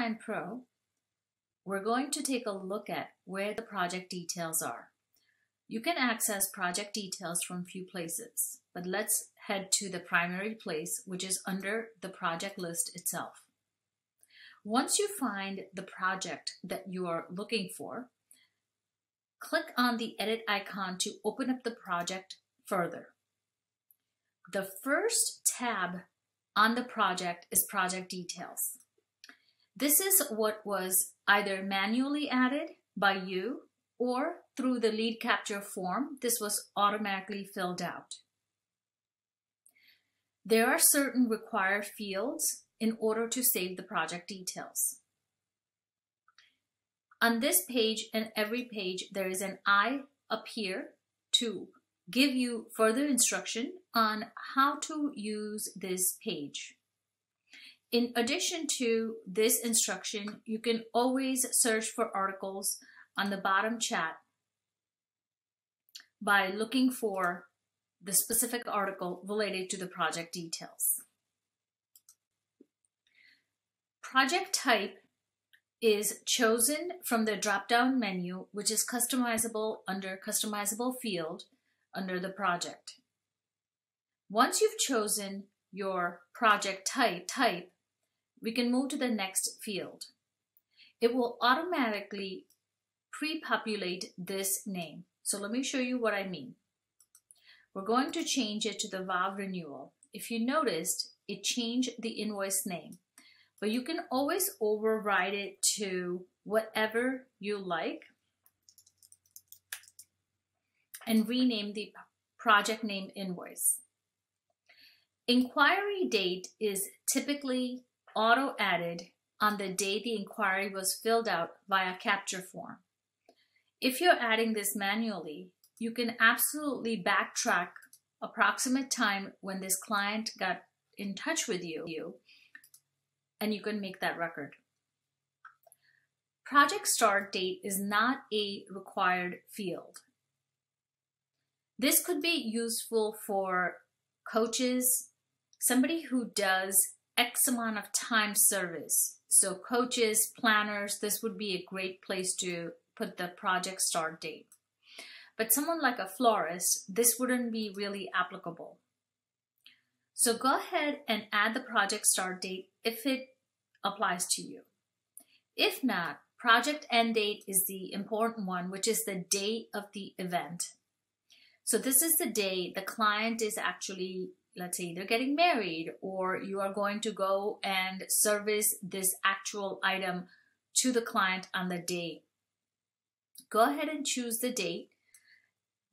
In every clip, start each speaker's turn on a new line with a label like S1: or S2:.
S1: Design Pro, we're going to take a look at where the project details are. You can access project details from few places, but let's head to the primary place, which is under the project list itself. Once you find the project that you are looking for, click on the edit icon to open up the project further. The first tab on the project is project details. This is what was either manually added by you or through the lead capture form. This was automatically filled out. There are certain required fields in order to save the project details. On this page and every page, there is an eye up here to give you further instruction on how to use this page. In addition to this instruction, you can always search for articles on the bottom chat by looking for the specific article related to the project details. Project type is chosen from the drop-down menu, which is customizable under customizable field under the project. Once you've chosen your project type, we can move to the next field. It will automatically pre-populate this name. So let me show you what I mean. We're going to change it to the vow renewal. If you noticed, it changed the invoice name, but you can always override it to whatever you like and rename the project name invoice. Inquiry date is typically auto-added on the day the inquiry was filled out via capture form. If you're adding this manually, you can absolutely backtrack approximate time when this client got in touch with you, and you can make that record. Project start date is not a required field. This could be useful for coaches, somebody who does X amount of time service. So coaches, planners, this would be a great place to put the project start date. But someone like a florist, this wouldn't be really applicable. So go ahead and add the project start date if it applies to you. If not, project end date is the important one, which is the date of the event. So this is the day the client is actually, let's say they're getting married, or you are going to go and service this actual item to the client on the day. Go ahead and choose the date.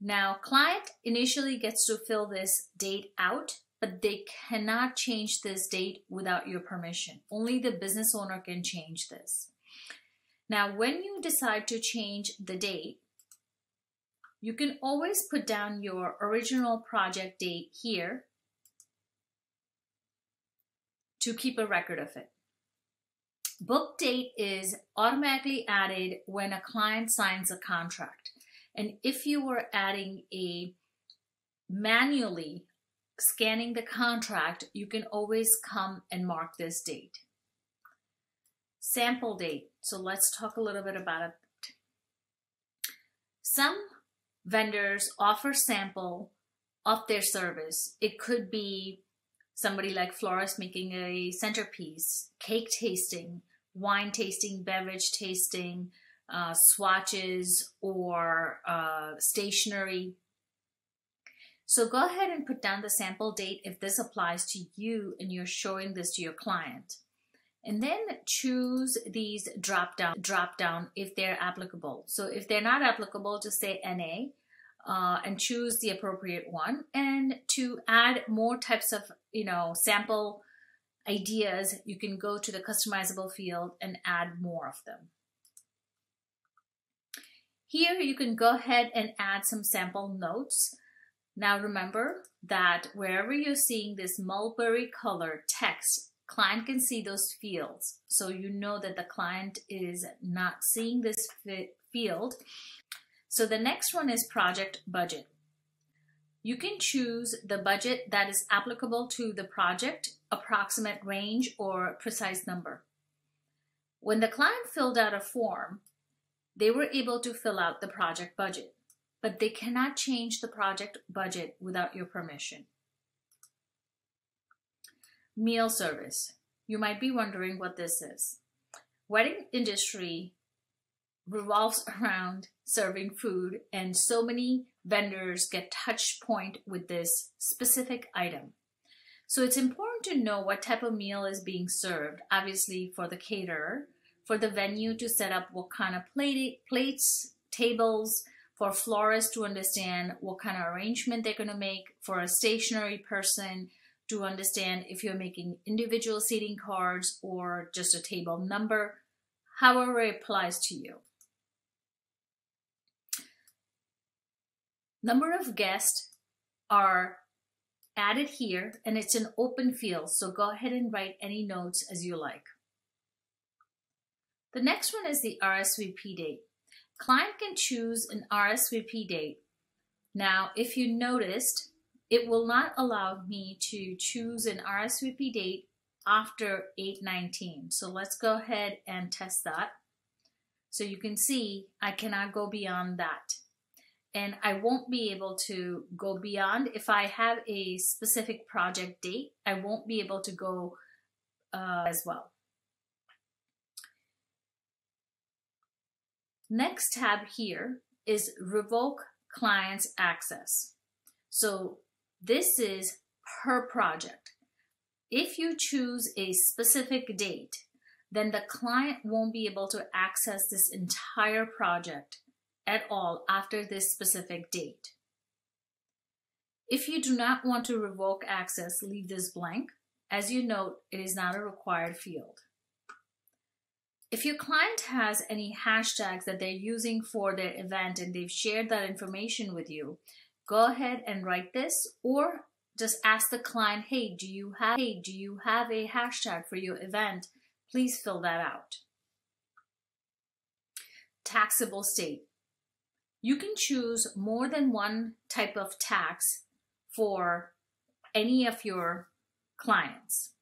S1: Now, client initially gets to fill this date out, but they cannot change this date without your permission. Only the business owner can change this. Now, when you decide to change the date, you can always put down your original project date here to keep a record of it. Book date is automatically added when a client signs a contract. And if you were adding a manually scanning the contract, you can always come and mark this date. Sample date. So let's talk a little bit about it. Some vendors offer sample of their service. It could be somebody like Florist making a centerpiece, cake tasting, wine tasting, beverage tasting, swatches, or stationery. So go ahead and put down the sample date if this applies to you and you're showing this to your client. And then choose these drop down if they're applicable. So if they're not applicable, just say NA and choose the appropriate one. And to add more types of, sample ideas, you can go to the customizable field and add more of them. Here you can go ahead and add some sample notes. Now remember that wherever you're seeing this mulberry color text, client can see those fields. So you know that the client is not seeing this field. So the next one is project budget. You can choose the budget that is applicable to the project, approximate range, or precise number. When the client filled out a form, they were able to fill out the project budget, but they cannot change the project budget without your permission. Meal service. You might be wondering what this is. Wedding industry revolves around serving food, and so many vendors get touch point with this specific item. So it's important to know what type of meal is being served, obviously for the caterer, for the venue to set up what kind of plates, tables, for florists to understand what kind of arrangement they're going to make, for a stationery person to understand if you're making individual seating cards or just a table number, however it applies to you. Number of guests are added here, and it's an open field, so go ahead and write any notes as you like. The next one is the RSVP date. Client can choose an RSVP date. Now, if you noticed, it will not allow me to choose an RSVP date after 8/19. So let's go ahead and test that. So you can see I cannot go beyond that. And I won't be able to go beyond. If I have a specific project date, I won't be able to go as well. Next tab here is revoke client's access. So this is per project. If you choose a specific date, then the client won't be able to access this entire project at all after this specific date. If you do not want to revoke access, leave this blank. As you note, it is not a required field. If your client has any hashtags that they're using for their event and they've shared that information with you, go ahead and write this, or just ask the client, hey, do you have a hashtag for your event? Please fill that out. Taxable state. You can choose more than one type of tax for any of your clients.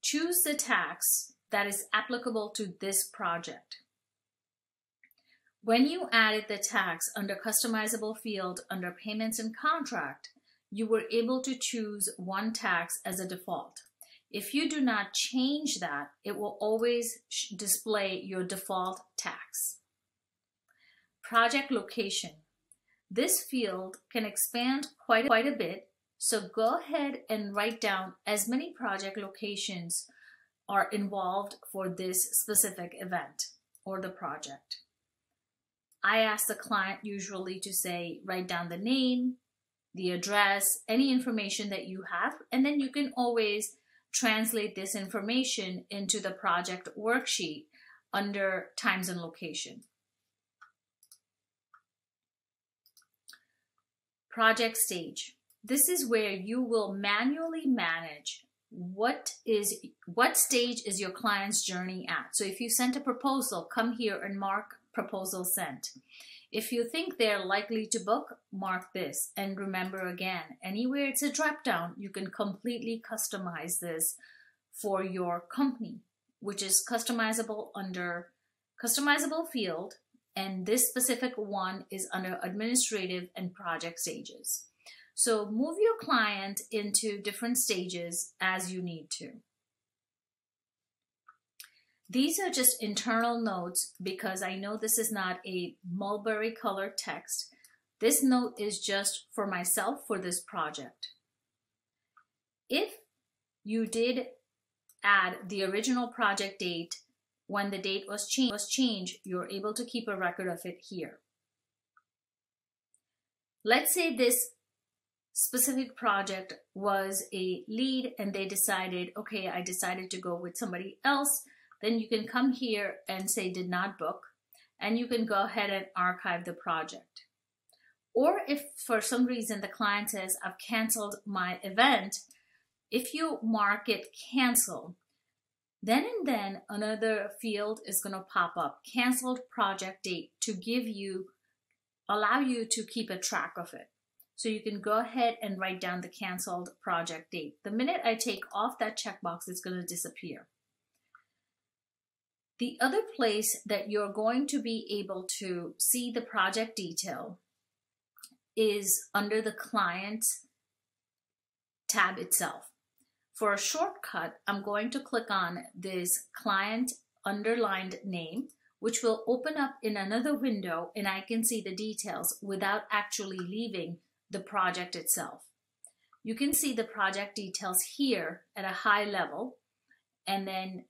S1: Choose the tax that is applicable to this project. When you added the tax under customizable field under payments and contract, you were able to choose one tax as a default. If you do not change that, it will always display your default tax. Project location. This field can expand quite a bit, so go ahead and write down as many project locations are involved for this specific event or the project. I ask the client usually to say, write down the name, the address, any information that you have, and then you can always translate this information into the project worksheet under times and location. Project stage. This is where you will manually manage what stage is your client's journey at. So if you sent a proposal, come here and mark proposal sent. If you think they're likely to book, mark this. And remember again, anywhere it's a drop down, you can completely customize this for your company, which is customizable under customizable field. And this specific one is under administrative and project stages. So move your client into different stages as you need to. These are just internal notes because I know this is not a mulberry colored text. This note is just for myself for this project. If you did add the original project date when the date was changed, you're able to keep a record of it here. Let's say this specific project was a lead and they decided, okay, I decided to go with somebody else. Then you can come here and say did not book, and you can go ahead and archive the project. Or if for some reason the client says I've canceled my event, if you mark it cancel, then and then another field is going to pop up, canceled project date, to allow you to keep a track of it. So you can go ahead and write down the canceled project date. The minute I take off that checkbox, it's going to disappear. The other place that you're going to be able to see the project detail is under the Client tab itself. For a shortcut, I'm going to click on this Client underlined name, which will open up in another window, and I can see the details without actually leaving the project itself. You can see the project details here at a high level, and then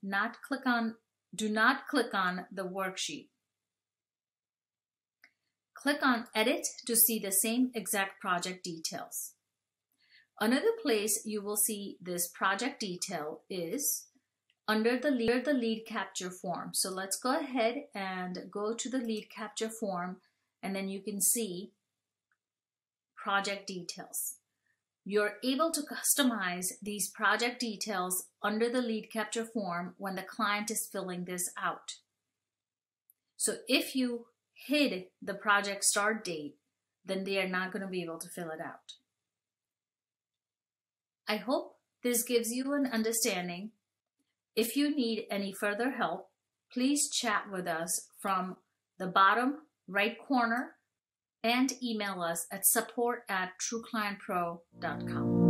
S1: do not click on the worksheet. Click on Edit to see the same exact project details. Another place you will see this project detail is under the lead capture form. So let's go ahead and go to the lead capture form, and then you can see project details. You're able to customize these project details under the lead capture form when the client is filling this out. So if you hid the project start date, then they are not going to be able to fill it out. I hope this gives you an understanding. If you need any further help, please chat with us from the bottom right corner and email us at support@trueclientpro.com.